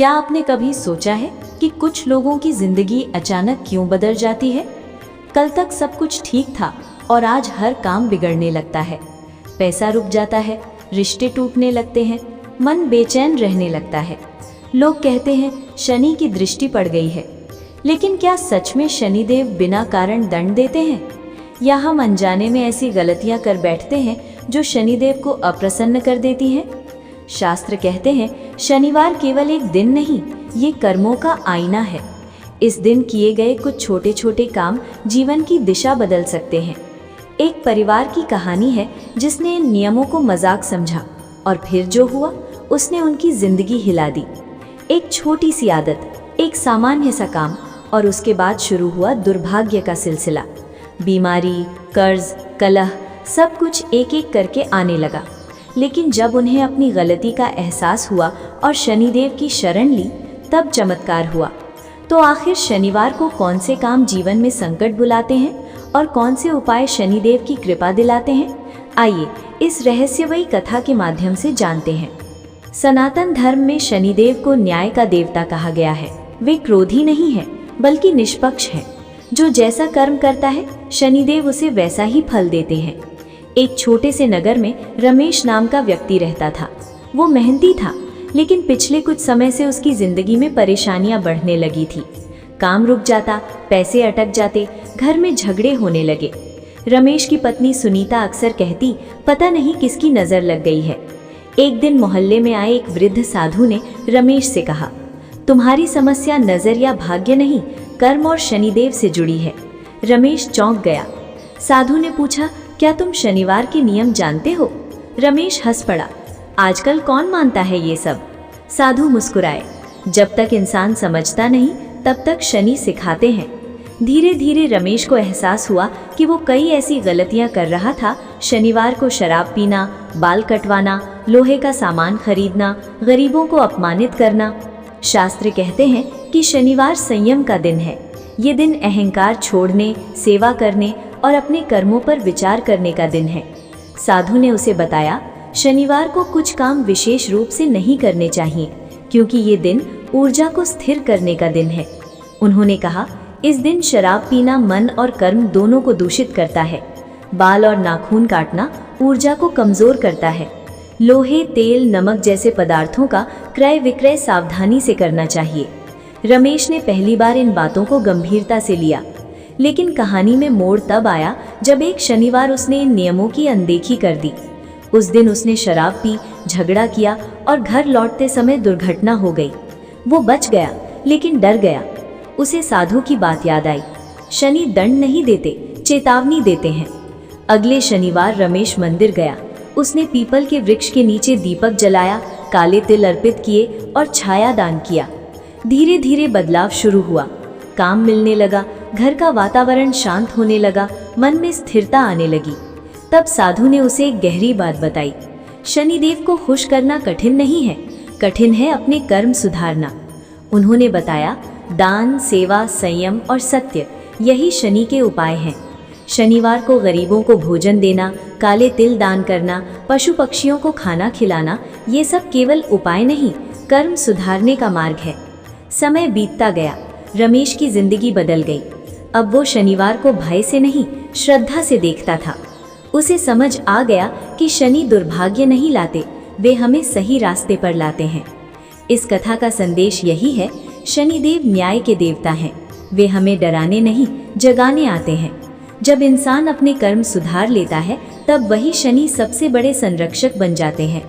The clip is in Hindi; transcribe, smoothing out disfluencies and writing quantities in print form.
क्या आपने कभी सोचा है कि कुछ लोगों की जिंदगी अचानक क्यों बदल जाती है? कल तक सब कुछ ठीक था और आज हर काम बिगड़ने लगता है। पैसा रुक जाता है, रिश्ते टूटने लगते हैं, मन बेचैन रहने लगता है। लोग कहते हैं शनि की दृष्टि पड़ गई है, लेकिन क्या सच में शनिदेव बिना कारण दंड देते हैं, या हम अनजाने में ऐसी गलतियां कर बैठते हैं जो शनिदेव को अप्रसन्न कर देती हैं? शास्त्र कहते हैं शनिवार केवल एक दिन नहीं, ये कर्मों का आईना है। इस दिन किए गए कुछ छोटे छोटे काम जीवन की दिशा बदल सकते हैं। एक परिवार की कहानी है जिसने इन नियमों को मजाक समझा और फिर जो हुआ उसने उनकी जिंदगी हिला दी। एक छोटी सी आदत, एक सामान्य सा काम, और उसके बाद शुरू हुआ दुर्भाग्य का सिलसिला। बीमारी, कर्ज, कलह, सब कुछ एक एक करके आने लगा। लेकिन जब उन्हें अपनी गलती का एहसास हुआ और शनिदेव की शरण ली, तब चमत्कार हुआ। तो आखिर शनिवार को कौन से काम जीवन में संकट बुलाते हैं और कौन से उपाय शनिदेव की कृपा दिलाते हैं? आइए इस रहस्यमयी कथा के माध्यम से जानते हैं। सनातन धर्म में शनिदेव को न्याय का देवता कहा गया है। वे क्रोधी नहीं है, बल्कि निष्पक्ष है। जो जैसा कर्म करता है, शनिदेव उसे वैसा ही फल देते हैं। एक छोटे से नगर में रमेश नाम का व्यक्ति रहता था। वो मेहनती था, लेकिन पिछले कुछ समय से उसकी जिंदगी में परेशानियां बढ़ने लगी थी। काम रुक जाता, पैसे अटक जाते, घर में झगड़े होने लगे। रमेश की पत्नी सुनीता अक्सर कहती, पता नहीं किसकी नजर लग गई है। एक दिन मोहल्ले में आए एक वृद्ध साधु ने रमेश से कहा, तुम्हारी समस्या नजर या भाग्य नहीं, कर्म और शनिदेव से जुड़ी है। रमेश चौंक गया। साधु ने पूछा, क्या तुम शनिवार के नियम जानते हो? रमेश हंस पड़ा, आजकल कौन मानता है ये सब? साधु मुस्कुराए, जब तक इंसान समझता नहीं तब तक शनि सिखाते हैं। धीरे धीरे रमेश को एहसास हुआ कि वो कई ऐसी गलतियां कर रहा था। शनिवार को शराब पीना, बाल कटवाना, लोहे का सामान खरीदना, गरीबों को अपमानित करना। शास्त्र कहते हैं कि शनिवार संयम का दिन है। ये दिन अहंकार छोड़ने, सेवा करने और अपने कर्मों पर विचार करने का दिन है। साधु ने उसे बताया, शनिवार को कुछ काम विशेष रूप से नहीं करने चाहिए, क्योंकि ये दिन ऊर्जा को स्थिर करने का दिन है। उन्होंने कहा, इस दिन शराब पीना मन और कर्म दोनों को दूषित करता है। बाल और नाखून काटना ऊर्जा को कमजोर करता है। लोहे, तेल, नमक जैसे पदार्थों का क्रय विक्रय सावधानी से करना चाहिए। रमेश ने पहली बार इन बातों को गंभीरता से लिया, लेकिन कहानी में मोड़ तब आया जब एक शनिवार उसने इन नियमों की अनदेखी कर दी। उस दिन उसने शराब पी, झगड़ा किया और घर लौटते समय दुर्घटना हो गई। वो बच गया, लेकिन डर गया। उसे साधु की बात याद आई, शनि दंड नहीं देते, चेतावनी देते हैं। अगले शनिवार रमेश मंदिर गया। उसने पीपल के वृक्ष के नीचे दीपक जलाया, काले तिल अर्पित किए और छाया दान किया। धीरे धीरे बदलाव शुरू हुआ। काम मिलने लगा, घर का वातावरण शांत होने लगा, मन में स्थिरता आने लगी। तब साधु ने उसे एक गहरी बात बताई, शनिदेव को खुश करना कठिन नहीं है, कठिन है अपने कर्म सुधारना। उन्होंने बताया, दान, सेवा, संयम और सत्य, यही शनि के उपाय हैं। शनिवार को गरीबों को भोजन देना, काले तिल दान करना, पशु पक्षियों को खाना खिलाना, ये सब केवल उपाय नहीं, कर्म सुधारने का मार्ग है। समय बीतता गया, रमेश की जिंदगी बदल गई। अब वो शनिवार को भय से नहीं, श्रद्धा से देखता था। उसे समझ आ गया कि शनि दुर्भाग्य नहीं लाते, वे हमें सही रास्ते पर लाते हैं। इस कथा का संदेश यही है, शनिदेव न्याय के देवता हैं। वे हमें डराने नहीं, जगाने आते हैं। जब इंसान अपने कर्म सुधार लेता है, तब वही शनि सबसे बड़े संरक्षक बन जाते हैं।